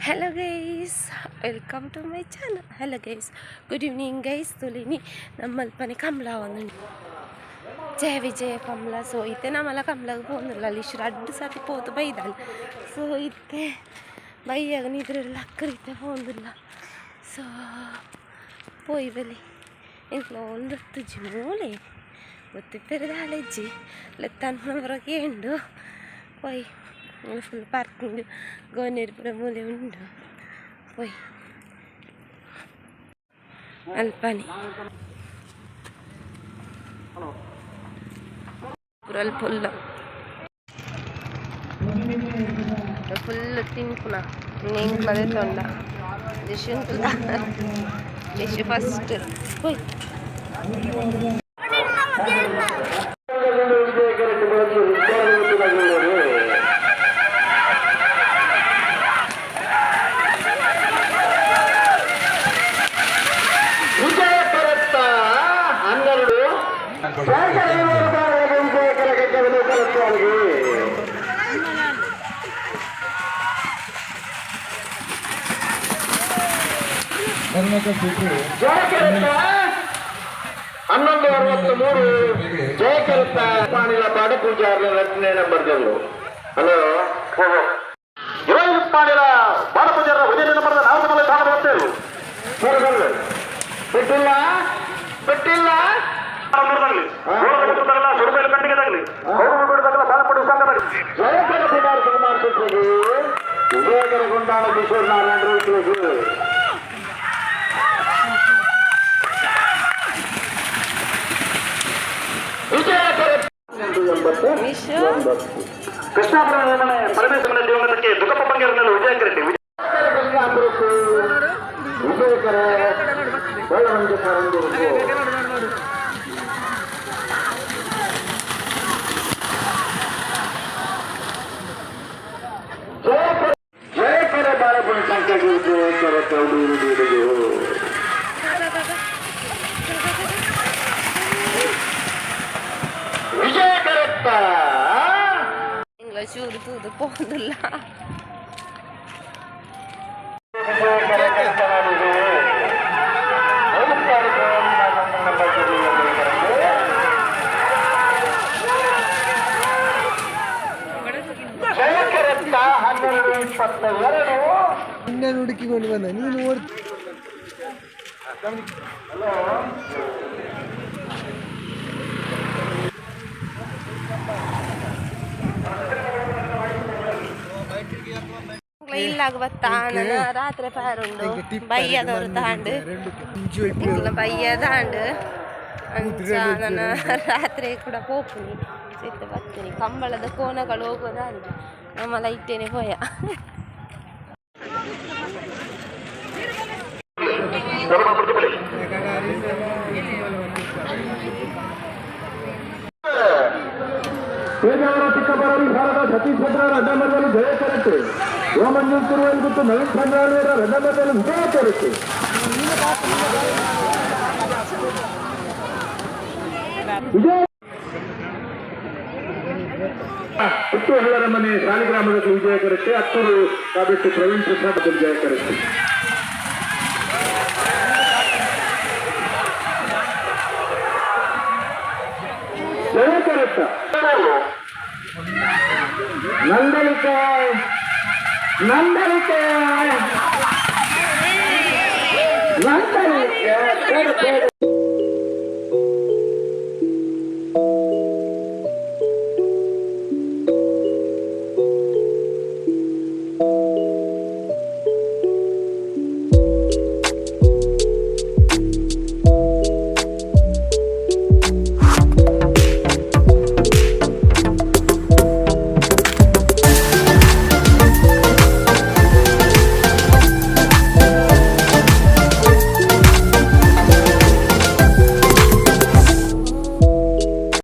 Hello guys, welcome to my channel. Hello guys, good evening guys. तुलिनी नम्मल्पने कमला वंदुंडी जय विजय कमला सो इते नमला कमला पोंदुल्ला लिशु अड्डु साति पोतु बैदाल सो इते बैयग निद्रे लक्करिते पोंदुल्ला सो पोइदली इंట్లో ఉండొచ్చు మూలే ఒత్తి పెరదాలెజ్జి లెత్తన్న వరకేండు పోయి ఫుల్ పార్కింగ్ గోనేరుపురం మూలే ఉండు పోయి అల్పని పురల్ పుల్ల ఫుల్ తినుకున్నా నేను పదే తొండ దిశంకులా దిశ ఫస్ట్ పోయి ಹನ್ನೊಂದು 63 ಜಯಕಲ್ಪ ಪಾಣಿಲ ಪಾಡು ಪೂಜಾರ್ಲ ರಚನೆ ನಂಬರ್ಗಳು ಹಲೋ 20 ಪಾಣಿಲ ಪಾಡು ಪೂಜಾರ ವಿಜಯ ನಂಬರ್ದ 4 ಸಾಲ ಬರ್ತೇವೆ ಬಿಟ್ಟಿಲ್ಲ ಬಿಟ್ಟಿಲ್ಲ ಸುರುಪೇಲೆ ಕಟ್ಟಿಗೆ ತಗಲಿ ಸಾಲ ಪಡಿ ಸಂಘ ಜಯಕರ ಕುಮಾರ್ ಕುಮಾರ್ ಸುತ್ತಿಗೆ ವಿಜಯಕರ ಗುಂಡಾಳ ಕಿಶೋರ್ ನಾರಾಯಣ ರೈತರಿಗೆ ಕೃಷ್ಣಾಪುರ ನಿರ್ಮಣೆ ಪರಮೇಶ್ವರನ ಜೀವನಕ್ಕೆ ದುಃಖಪ್ಪ ಬಂಗೇರಿನಲ್ಲಿ ವಿಜಯಕರೆಡ್ಡಿ ವಿಜಯಕರ ಜಯಕರ ಬಾಳಪುರ ಸಂಖ್ಯೆಗೆ ವಿಜಯಕರ ವಿಜಯಕರಪ್ಪ ಚೂರು ತೂದು ಪೋದಿಲ್ಲ ಜಯಕರಪ್ಪ 12:22 ಇನ್ನೇನು ಹುಡುಕಿಕೊಂಡು ಬಂದ ನೀನು ಇಲ್ಲಾಗ ಬತ್ತಾನ ರಾತ್ರಿ ಪಾರುಂಡು ಬಯ್ಯದವ್ರು ತಾಂಡು ಬಯ್ಯದಾಂಡು ಅಂಚ ನನ್ನ ರಾತ್ರಿ ಕೂಡ ಪೋಪುನಿ ಸಿತ್ತ ಬರ್ತೀನಿ ಕಂಬಳದ ಕೋನಗಳು ಹೋಗೋದಾಂಡು ನಮ್ಮ ಲೈಟೇನೆ ಹೋಯ ಪೇಜಾವರ ಚಿಕ್ಕಬಳ್ಳಾರಿ ಭಾರತ ಛತ್ತೀಸ್ಗಢ ರಂಗಮಂಡಲ ಜಯಕರಕ್ಕೆ ಯುವಮಂಜು ಕುರುವಲ್ ಮತ್ತು ನವೀನ್ ಚಂದ್ರಾಣಿಯವರ ರಂಗಮಂಡಲ ವಿಜಯಕರಕ್ಕೆ ವಿಜಯ ಹುಟ್ಟುಹಳ್ಳರ ಮನೆ ಸಾಲಿಗ್ರಾಮದ ವಿಜಯಕರಕ್ಕೆ ಹತ್ತೂರು ಕಾಬಿಟ್ಟು ಪ್ರವೀಣ್ ಪ್ರಸಾದ್ ವಿಜಯಕರಕ್ಕೆ ಜಯಕರತ್ತ ನಂದಲಿಕೆ ನಂದಲಿಕೆ ನಂದಲಿಕೆ